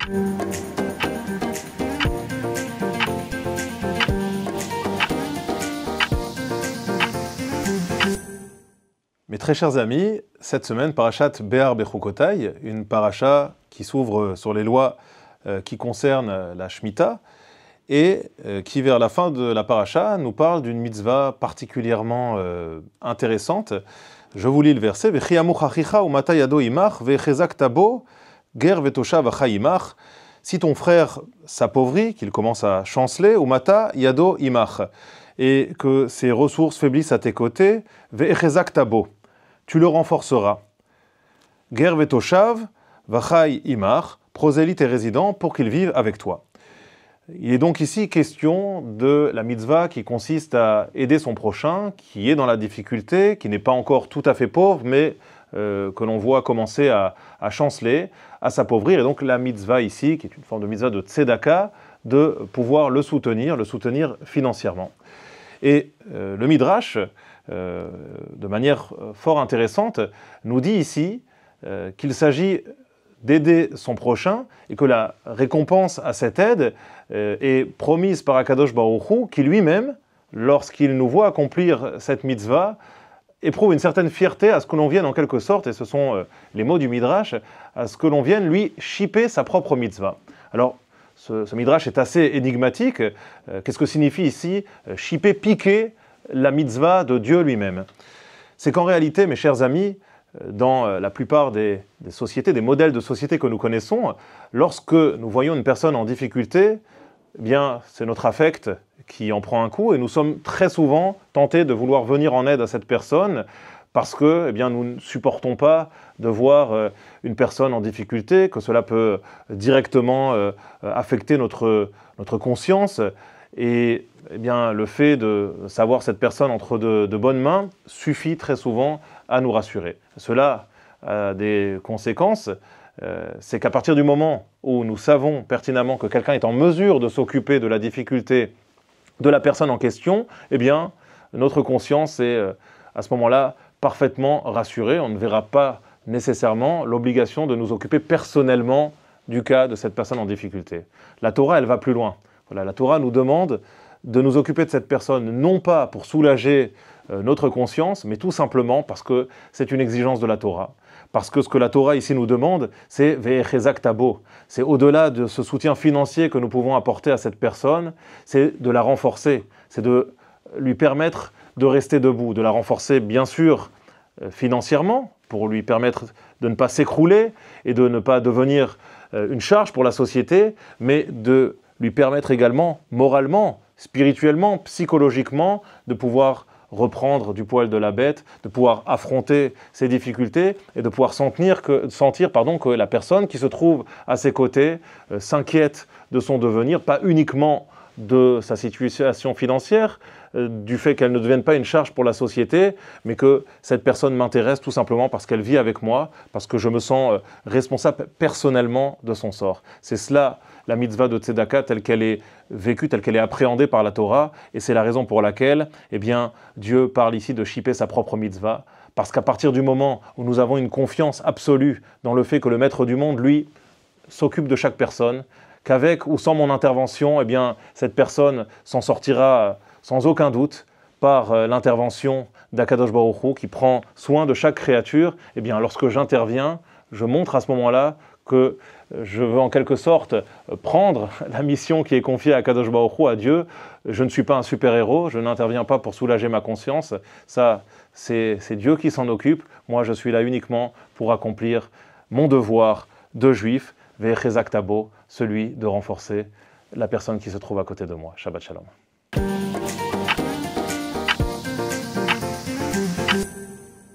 Mes très chers amis, cette semaine, Parashat Behar Bechukotai, une paracha qui s'ouvre sur les lois qui concernent la Shemitah et qui, vers la fin de la paracha, nous parle d'une mitzvah particulièrement intéressante. Je vous lis le verset. Si ton frère s'appauvrit, qu'il commence à chanceler, umata yado imach, et que ses ressources faiblissent à tes côtés, ve'echezak tabo, tu le renforceras. Ger vetoshav vachai imach, prosélyte et résident, pour qu'ils vivent avec toi. Il est donc ici question de la mitzvah qui consiste à aider son prochain, qui est dans la difficulté, qui n'est pas encore tout à fait pauvre, mais que l'on voit commencer à chanceler, à s'appauvrir. Et donc la mitzvah ici, qui est une forme de mitzvah de tzedaka, de pouvoir le soutenir financièrement. Et le Midrash, de manière fort intéressante, nous dit ici qu'il s'agit d'aider son prochain et que la récompense à cette aide est promise par Akadosh Baruch Hu, qui lui-même, lorsqu'il nous voit accomplir cette mitzvah, éprouve une certaine fierté à ce que l'on vienne en quelque sorte, et ce sont les mots du Midrash, à ce que l'on vienne lui shipper sa propre mitzvah. Alors, ce Midrash est assez énigmatique. Qu'est-ce que signifie ici shipper, piquer la mitzvah de Dieu lui-même? C'est qu'en réalité, mes chers amis, dans la plupart des sociétés, des modèles de société que nous connaissons, lorsque nous voyons une personne en difficulté, eh bien, c'est notre affect qui en prend un coup et nous sommes très souvent tentés de vouloir venir en aide à cette personne parce que eh bien, nous ne supportons pas de voir une personne en difficulté, que cela peut directement affecter notre conscience. Et eh bien, le fait de savoir cette personne entre de bonnes mains suffit très souvent à nous rassurer. Cela a des conséquences. C'est qu'à partir du moment où nous savons pertinemment que quelqu'un est en mesure de s'occuper de la difficulté de la personne en question, eh bien, notre conscience est à ce moment-là parfaitement rassurée. On ne verra pas nécessairement l'obligation de nous occuper personnellement du cas de cette personne en difficulté. La Torah, elle va plus loin. Voilà, la Torah nous demande de nous occuper de cette personne, non pas pour soulager notre conscience, mais tout simplement parce que c'est une exigence de la Torah. Parce que ce que la Torah ici nous demande, c'est ve'echezak tabo. C'est au-delà de ce soutien financier que nous pouvons apporter à cette personne, c'est de la renforcer, c'est de lui permettre de rester debout, de la renforcer bien sûr financièrement, pour lui permettre de ne pas s'écrouler et de ne pas devenir une charge pour la société, mais de lui permettre également moralement, spirituellement, psychologiquement, de pouvoir reprendre du poil de la bête, de pouvoir affronter ses difficultés et de pouvoir sentir que la personne qui se trouve à ses côtés s'inquiète de son devenir, pas uniquement de sa situation financière, du fait qu'elle ne devienne pas une charge pour la société, mais que cette personne m'intéresse tout simplement parce qu'elle vit avec moi, parce que je me sens responsable personnellement de son sort. C'est cela la mitzvah de tzedaka telle qu'elle est vécue, telle qu'elle est appréhendée par la Torah, et c'est la raison pour laquelle eh bien, Dieu parle ici de shipper sa propre mitzvah, parce qu'à partir du moment où nous avons une confiance absolue dans le fait que le maître du monde, lui, s'occupe de chaque personne, qu'avec ou sans mon intervention, eh bien, cette personne s'en sortira sans aucun doute par l'intervention d'Akadosh Baruch Hu qui prend soin de chaque créature, eh bien, lorsque j'interviens, je montre à ce moment-là que je veux en quelque sorte prendre la mission qui est confiée à Akadosh Baruch Hu, à Dieu. Je ne suis pas un super-héros, je n'interviens pas pour soulager ma conscience. Ça, c'est Dieu qui s'en occupe. Moi, je suis là uniquement pour accomplir mon devoir de juif, ve'echezak tabo, celui de renforcer la personne qui se trouve à côté de moi. Shabbat Shalom.